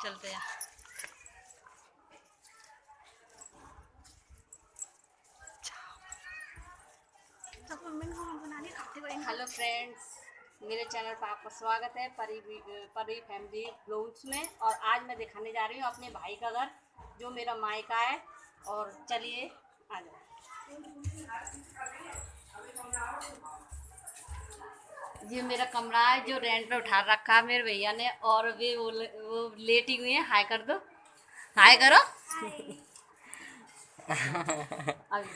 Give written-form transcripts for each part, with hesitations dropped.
चलते हैं। Hello friends, मेरे चैनल पर आपका स्वागत है परी फैमिली ब्लॉग्स में। और आज मैं दिखाने जा रही हूँ अपने भाई का घर, जो मेरा मायका है। और चलिए आ जाओ। ये मेरा कमरा है जो रेंट पे उठा रखा है मेरे भैया ने। और वे वो लेटी हुई है। हाय कर दो, हाय करो। अभी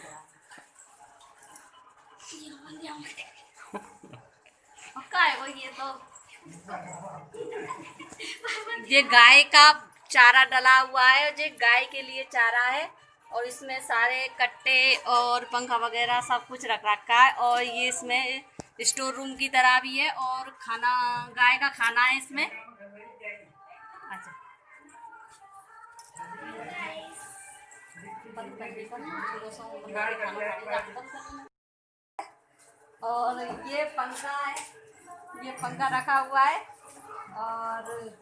पक्का है वो। ये गाय का चारा डला हुआ है, जो गाय के लिए चारा है। और इसमें सारे कट्टे और पंखा वगैरह सब कुछ रख रखा है। और ये इसमें स्टोर रूम की तरह भी है। और खाना, गाय का खाना है इसमें। अच्छा, और ये पंखा है, ये पंखा रखा हुआ है। और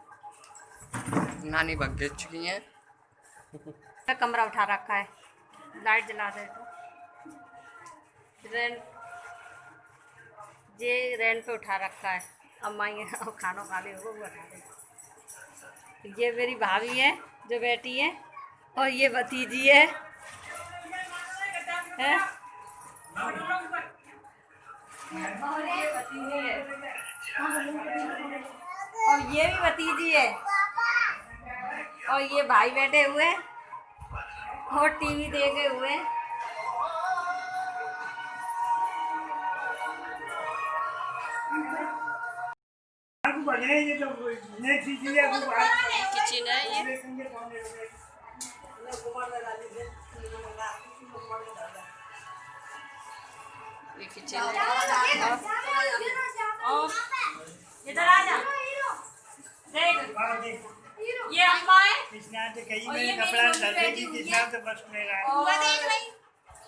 नानी भग चुकी हैं। कमरा उठा रखा है। लाइट जला दे तो रेंट, ये रेंट पे उठा रखा है। अब मांगे अब खाना खा ले वो उठा दे। ये मेरी भाभी है जो बैठी है। और ये भतीजी है, है? और ये भतीजी है। और ये भी भतीजी है। और ये भाई बैठे हुए हैं और टीवी देखे हुए हैं। किचन है ये। ये किचन है। और इधर आ जा, देख ये अम्मा है। और ये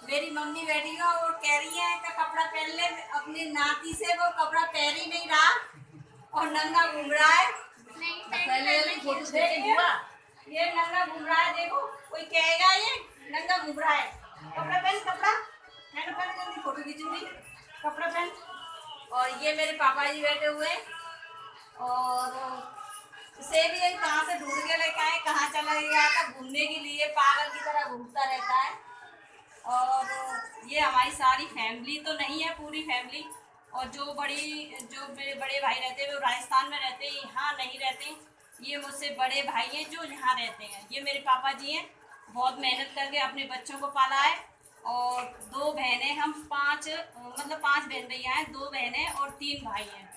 मेरी मम्मी बैठी है और कह रही है कि कपड़ा पहन ले। अपने नाती से वो कपड़ा पहन ही नहीं रहा और नंगा घूम रहा है। ये नंगा घूम रहा है, देखो कोई कहेगा ये नंगा घूम रहा है। कपड़ा पहन, कपड़ा पहन, जल्दी फोटो खींचूंगी। कपड़ा पहन। और ये मेरे पापा जी बैठे हुए हैं। और इसे भी कहाँ से ढूंढ के लेके आए, कहाँ चला गया था घूमने के लिए, पागल की तरह घूमता रहता है। और ये हमारी सारी फैमिली तो नहीं है, पूरी फैमिली। और जो मेरे बड़े भाई रहते हैं वो राजस्थान में रहते हैं, यहाँ नहीं रहते। ये मुझसे बड़े भाई हैं जो यहाँ रहते हैं। ये मेरे पापा जी हैं, बहुत मेहनत करके अपने बच्चों को पाला है। और 2 बहनें, हम 5 मतलब 5 बहन भैया हैं, 2 बहनें और 3 भाई हैं।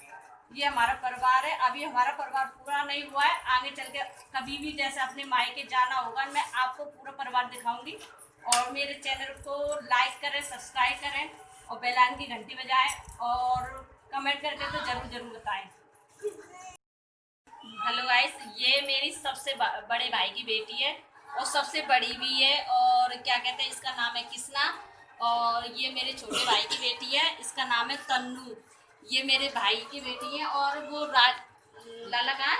ये हमारा परिवार है। अभी हमारा परिवार पूरा नहीं हुआ है। आगे चल के कभी भी जैसे अपने मायके जाना होगा, मैं आपको पूरा परिवार दिखाऊंगी। और मेरे चैनल को लाइक करें, सब्सक्राइब करें और बेल आइकन की घंटी बजाएं। और कमेंट करके तो जरूर बताएं। हेलो गाइस, ये मेरी सबसे बड़े भाई की बेटी है और सबसे बड़ी भी है। और क्या कहते हैं, इसका नाम है कृष्णा। और ये मेरे छोटे भाई की बेटी है, इसका नाम है तन्नू। ये मेरे भाई की बेटी है। और वो लाला कहाँ है?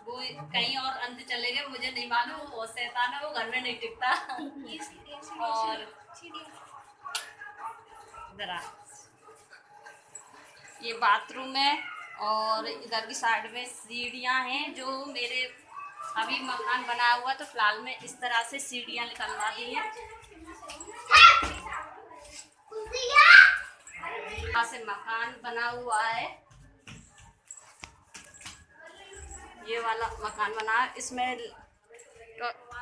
वो कहीं और अंदर चले गए, मुझे नहीं मालूम। वो बहुत शैतान है, वो घर में नहीं टिकता। और इधर ये बाथरूम है। और इधर की साइड में सीढ़ियाँ हैं, जो मेरे अभी मकान बना हुआ तो फिलहाल में इस तरह से सीढ़ियाँ निकलवा दी हैं। यहाँ से मकान बना हुआ है, ये वाला मकान बना है। इसमें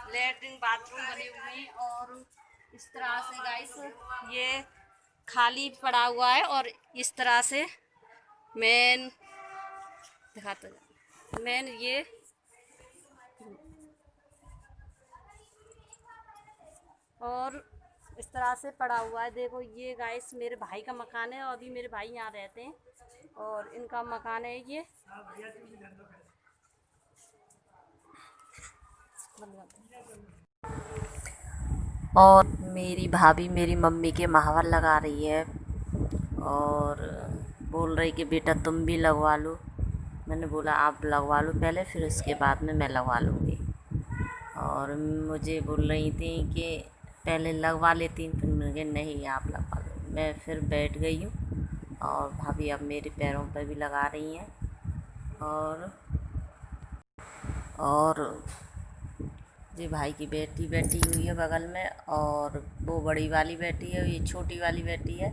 लेटरिन बाथरूम बने हुए हैं। और इस तरह से गाइस ये खाली पड़ा हुआ है। और इस तरह से मेन दिखाता जा, मेन ये और इस तरह से पड़ा हुआ है। देखो ये गाइस मेरे भाई का मकान है। और अभी मेरे भाई यहाँ रहते हैं और इनका मकान है ये। और मेरी भाभी मेरी मम्मी के महावर लगा रही है और बोल रही कि बेटा तुम भी लगवा लो। मैंने बोला आप लगवा लो पहले, फिर उसके बाद में मैं लगवा लूँगी। और मुझे बोल रही थी कि पहले लगवा लेती, फिर मुझे नहीं आप लगवा लो। मैं फिर बैठ गई हूँ और भाभी अब मेरे पैरों पर भी लगा रही हैं। और ये भाई की बेटी बैठी हुई है बगल में, और वो बड़ी वाली बैठी है, ये छोटी वाली बैठी है।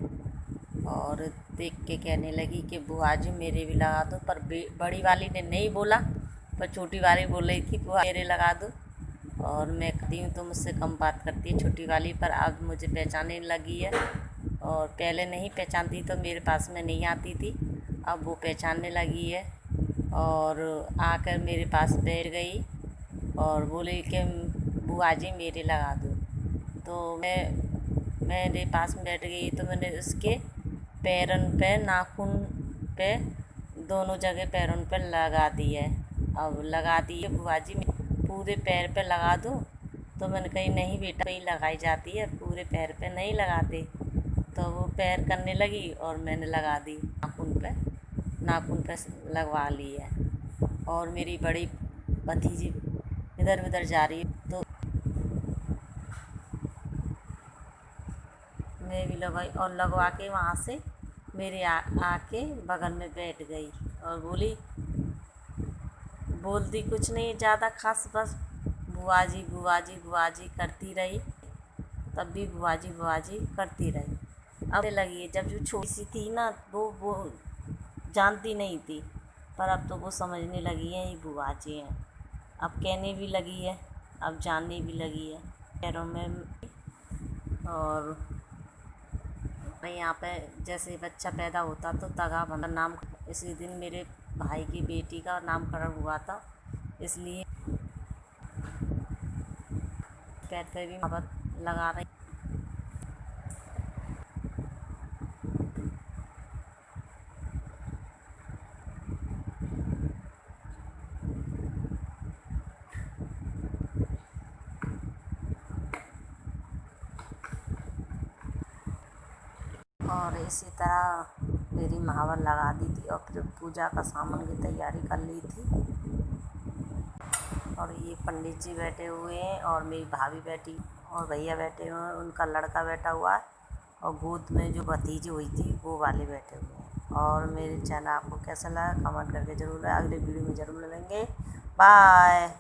और देख के कहने लगी कि बुआ जी मेरे भी लगा दो, पर बड़ी वाली ने नहीं बोला, पर छोटी वाली बोल रही थी बुआ मेरे लगा दो। और मैं कहती हूँ तो मुझसे कम बात करती है छोटी वाली, पर अब मुझे पहचानने लगी है। और पहले नहीं पहचानती तो मेरे पास में नहीं आती थी, अब वो पहचानने लगी है। और आकर मेरे पास बैठ गई और बोली कि बुआ जी मेरे लगा दो। तो मेरे पास में बैठ गई तो मैंने उसके पैरों पे, नाखून पे, दोनों जगह पैरों पे लगा दी है। अब लगा दी है बुआ जी पूरे पैर पे लगा दो। तो मैंने कही नहीं बेटा ही लगाई जाती है, पूरे पैर पे नहीं लगाते। तो वो पैर करने लगी और मैंने लगा दी नाखून पे लगवा ली है। और मेरी बड़ी भतीजी इधर उधर जा रही है तो मैं भी लगाई, और लगवा के वहाँ से मेरे आके बगल में बैठ गई और बोलती कुछ नहीं ज़्यादा खास, बस बुआ जी बुआ जी बुआ जी करती रही। तब भी बुआ जी करती रही। अब लगी है, जब जो छोटी सी थी ना वो जानती नहीं थी, पर अब तो वो समझने लगी है ये बुआ जी हैं। अब कहने भी लगी है, अब जानने भी लगी है पैरों में। और मैं यहाँ पे जैसे बच्चा पैदा होता तो तगा बंधन नाम, इसी दिन मेरे भाई की बेटी का नामकरण हुआ था, इसलिए पैर पे भी मोहब्बत लगा रही। और इसी तरह मेरी महावर लगा दी थी और फिर पूजा का सामान की तैयारी कर ली थी। और ये पंडित जी बैठे हुए हैं और मेरी भाभी बैठी और भैया बैठे हुए हैं, उनका लड़का बैठा हुआ है, और गोद में जो भतीजी हुई थी वो वाले बैठे हुए हैं। और मेरे चैनल आपको कैसा लगा कमेंट करके ज़रूर, अगले वीडियो में ज़रूर मिलेंगे। बाय।